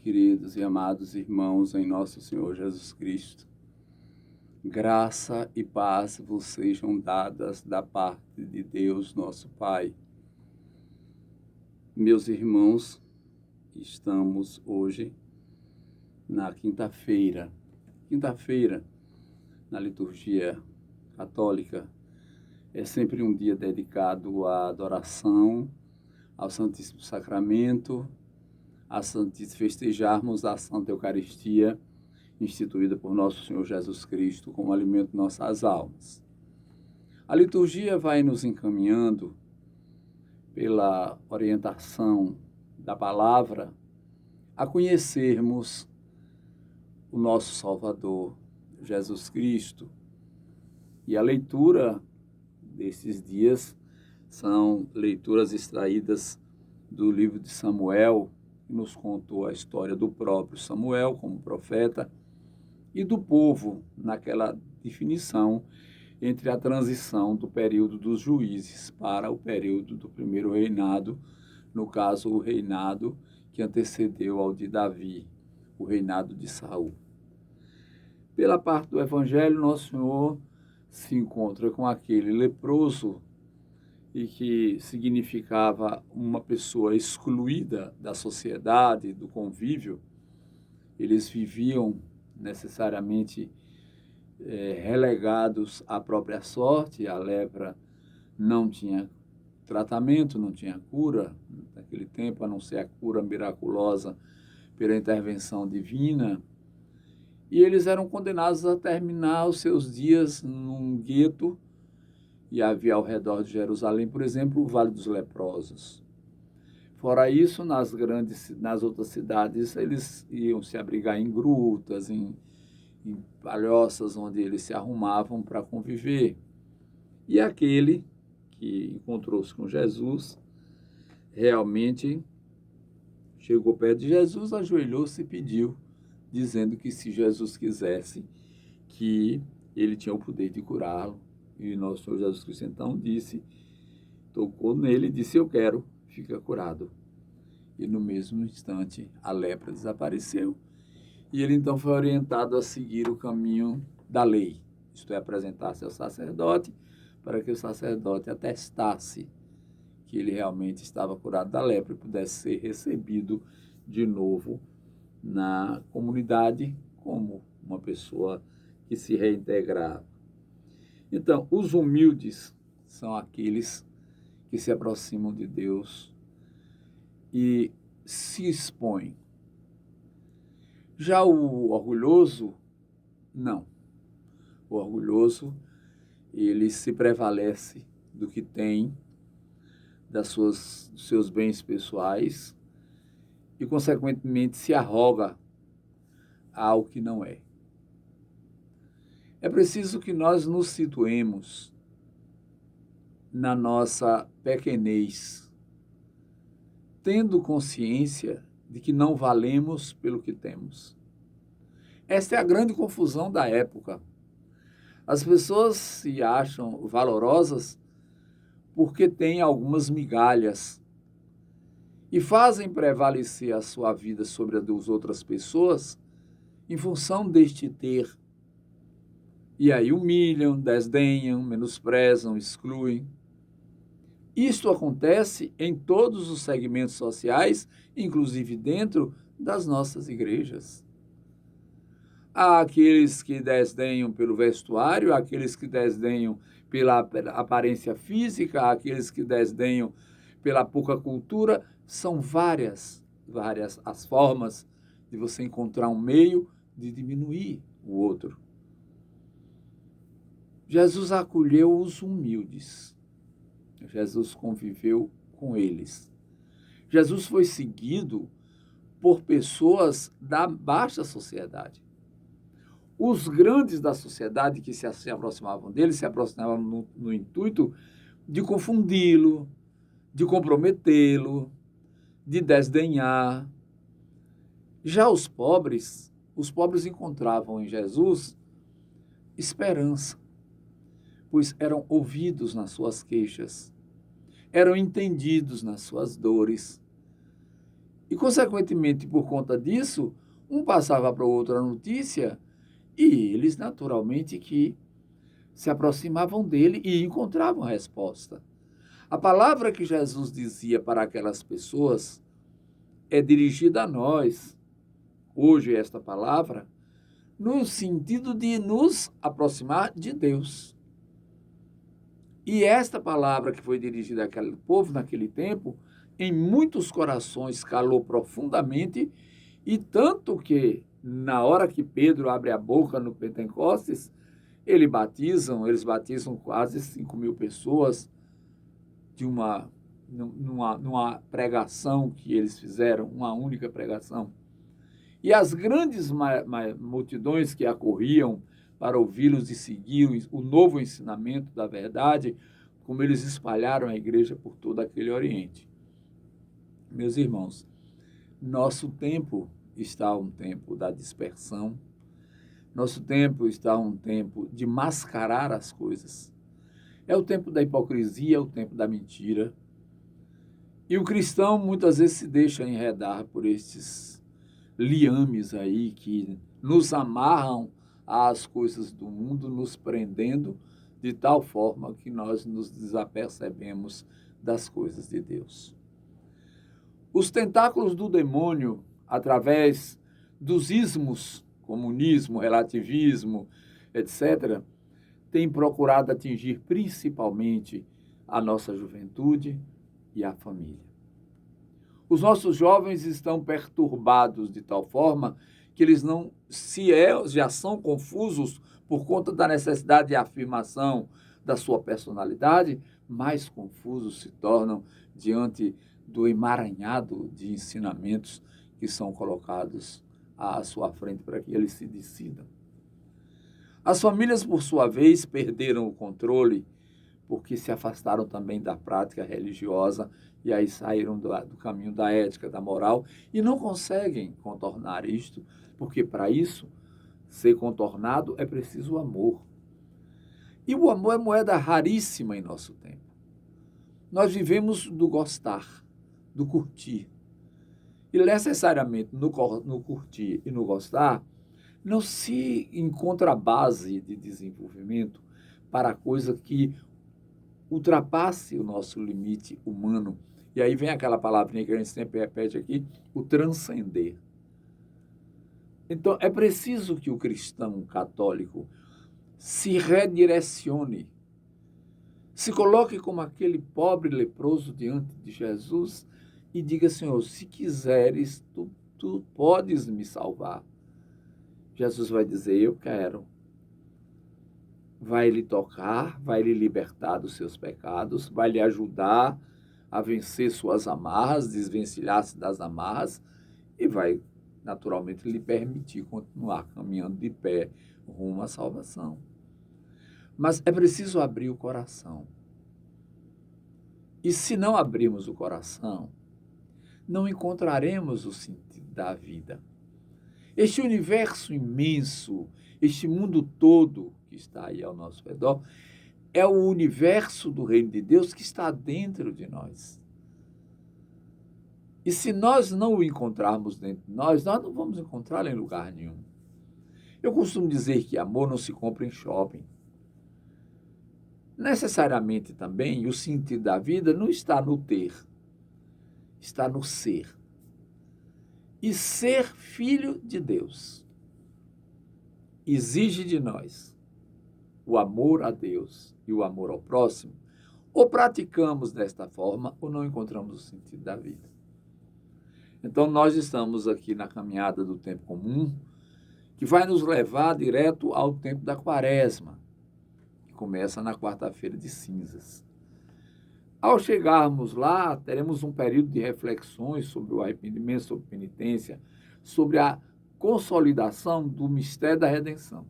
queridos e amados irmãos em nosso Senhor Jesus Cristo. Graça e paz vos sejam dadas da parte de Deus, nosso Pai. Meus irmãos, estamos hoje na quinta-feira. Quinta-feira, na liturgia católica, é sempre um dia dedicado à adoração, ao Santíssimo Sacramento, festejarmos a Santa Eucaristia, instituída por nosso Senhor Jesus Cristo como alimento de nossas almas. A liturgia vai nos encaminhando pela orientação da palavra a conhecermos o nosso Salvador, Jesus Cristo. E a leitura desses dias são leituras extraídas do livro de Samuel, que nos contou a história do próprio Samuel como profeta e do povo naquela definição entre a transição do período dos juízes para o período do primeiro reinado, no caso o reinado que antecedeu ao de Davi, o reinado de Saul. Pela parte do Evangelho, Nosso Senhor se encontra com aquele leproso e que significava uma pessoa excluída da sociedade, do convívio. Eles viviam necessariamente relegados à própria sorte. A lepra não tinha tratamento, não tinha cura naquele tempo, a não ser a cura miraculosa pela intervenção divina. E eles eram condenados a terminar os seus dias num gueto. E havia ao redor de Jerusalém, por exemplo, o Vale dos Leprosos. Fora isso, nas outras cidades, eles iam se abrigar em grutas, em palhoças, onde eles se arrumavam para conviver. E aquele que encontrou-se com Jesus, realmente chegou perto de Jesus, ajoelhou-se e pediu, dizendo que se Jesus quisesse, que ele tinha o poder de curá-lo. E nosso Senhor Jesus Cristo então tocou nele e disse: eu quero, fica curado. E no mesmo instante a lepra desapareceu. E ele então foi orientado a seguir o caminho da lei, isto é, apresentar-se ao sacerdote, para que o sacerdote atestasse que ele realmente estava curado da lepra e pudesse ser recebido de novo na comunidade como uma pessoa que se reintegrava. Então, os humildes são aqueles que se aproximam de Deus e se expõem. Já o orgulhoso, não. O orgulhoso, ele se prevalece do que tem, dos seus bens pessoais e, consequentemente, se arroga ao que não é. É preciso que nós nos situemos na nossa pequenez, tendo consciência de que não valemos pelo que temos. Esta é a grande confusão da época. As pessoas se acham valorosas porque têm algumas migalhas e fazem prevalecer a sua vida sobre a das outras pessoas em função deste ter. E aí humilham, desdenham, menosprezam, excluem. Isto acontece em todos os segmentos sociais, inclusive dentro das nossas igrejas. Há aqueles que desdenham pelo vestuário, há aqueles que desdenham pela aparência física, há aqueles que desdenham pela pouca cultura. São várias as formas de você encontrar um meio de diminuir o outro. Jesus acolheu os humildes. Jesus conviveu com eles. Jesus foi seguido por pessoas da baixa sociedade. Os grandes da sociedade que se aproximavam dele, se aproximavam no intuito de confundi-lo, de comprometê-lo, de desdenhar. Já os pobres encontravam em Jesus esperança, pois eram ouvidos nas suas queixas, eram entendidos nas suas dores E, consequentemente, por conta disso, um passava para o outro a notícia e eles, naturalmente, que se aproximavam dele e encontravam a resposta. A palavra que Jesus dizia para aquelas pessoas é dirigida a nós. Hoje, esta palavra, no sentido de nos aproximar de Deus. E esta palavra que foi dirigida àquele povo naquele tempo, em muitos corações calou profundamente, e tanto que, na hora que Pedro abre a boca no Pentecostes, eles batizam quase 5.000 pessoas numa pregação que eles fizeram, uma única pregação. E as grandes multidões que acorriam para ouvi-los e seguir o novo ensinamento da verdade, como eles espalharam a igreja por todo aquele Oriente. Meus irmãos, nosso tempo está um tempo da dispersão, nosso tempo está um tempo de mascarar as coisas. É o tempo da hipocrisia, é o tempo da mentira. E o cristão muitas vezes se deixa enredar por estes liames aí que nos amarram às coisas do mundo, nos prendendo de tal forma que nós nos desapercebemos das coisas de Deus. Os tentáculos do demônio, através dos ismos, comunismo, relativismo, etc., têm procurado atingir principalmente a nossa juventude e a família. Os nossos jovens estão perturbados de tal forma que eles já são confusos por conta da necessidade de afirmação da sua personalidade, mais confusos se tornam diante do emaranhado de ensinamentos que são colocados à sua frente para que eles se decidam. As famílias, por sua vez, perderam o controle porque se afastaram também da prática religiosa e aí saíram do caminho da ética, da moral, e não conseguem contornar isto, porque para isso, ser contornado, é preciso o amor. E o amor é moeda raríssima em nosso tempo. Nós vivemos do gostar, do curtir. E necessariamente no curtir e no gostar, não se encontra a base de desenvolvimento para a coisa que ultrapasse o nosso limite humano. E aí vem aquela palavrinha que a gente sempre repete aqui, o transcender. Então, é preciso que o cristão católico se redirecione, se coloque como aquele pobre leproso diante de Jesus e diga, Senhor, se quiseres, tu podes me salvar. Jesus vai dizer, eu quero. Vai lhe tocar, vai lhe libertar dos seus pecados, vai lhe ajudar a vencer suas amarras, desvencilhar-se das amarras e vai, naturalmente, lhe permitir continuar caminhando de pé rumo à salvação. Mas é preciso abrir o coração. E se não abrirmos o coração, não encontraremos o sentido da vida. Este universo imenso, este mundo todo que está aí ao nosso redor, é o universo do reino de Deus que está dentro de nós. E se nós não o encontrarmos dentro de nós não vamos encontrá-lo em lugar nenhum. Eu costumo dizer que amor não se compra em shopping. Necessariamente também o sentido da vida não está no ter, está no ser. E ser filho de Deus exige de nós o amor a Deus e o amor ao próximo. Ou praticamos desta forma ou não encontramos o sentido da vida. Então, nós estamos aqui na caminhada do tempo comum, que vai nos levar direto ao tempo da Quaresma, que começa na quarta-feira de cinzas. Ao chegarmos lá, teremos um período de reflexões sobre o arrependimento, sobre penitência, sobre a consolidação do mistério da redenção.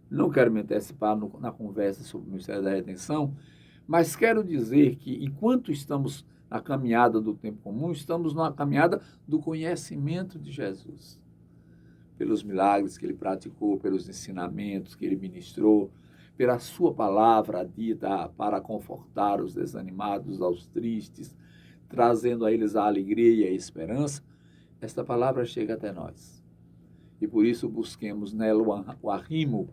Não quero me antecipar na conversa sobre o mistério da redenção, mas quero dizer que, enquanto estamos na caminhada do tempo comum, estamos na caminhada do conhecimento de Jesus. Pelos milagres que ele praticou, pelos ensinamentos que ele ministrou, pela sua palavra dita para confortar os desanimados, aos tristes, trazendo a eles a alegria e a esperança, esta palavra chega até nós. E por isso busquemos nela o arrimo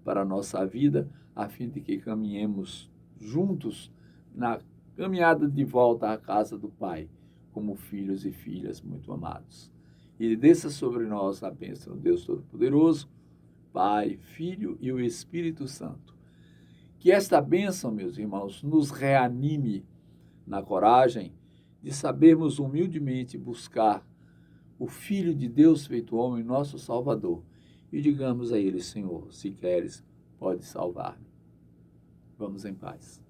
para a nossa vida, a fim de que caminhemos juntos na caminhada de volta à casa do Pai, como filhos e filhas muito amados. E desça sobre nós a bênção do Deus Todo-Poderoso, Pai, Filho e o Espírito Santo. Que esta bênção, meus irmãos, nos reanime na coragem de sabermos humildemente buscar o Filho de Deus feito homem, nosso Salvador, e digamos a Ele: Senhor, se queres, pode salvar-me. Vamos em paz.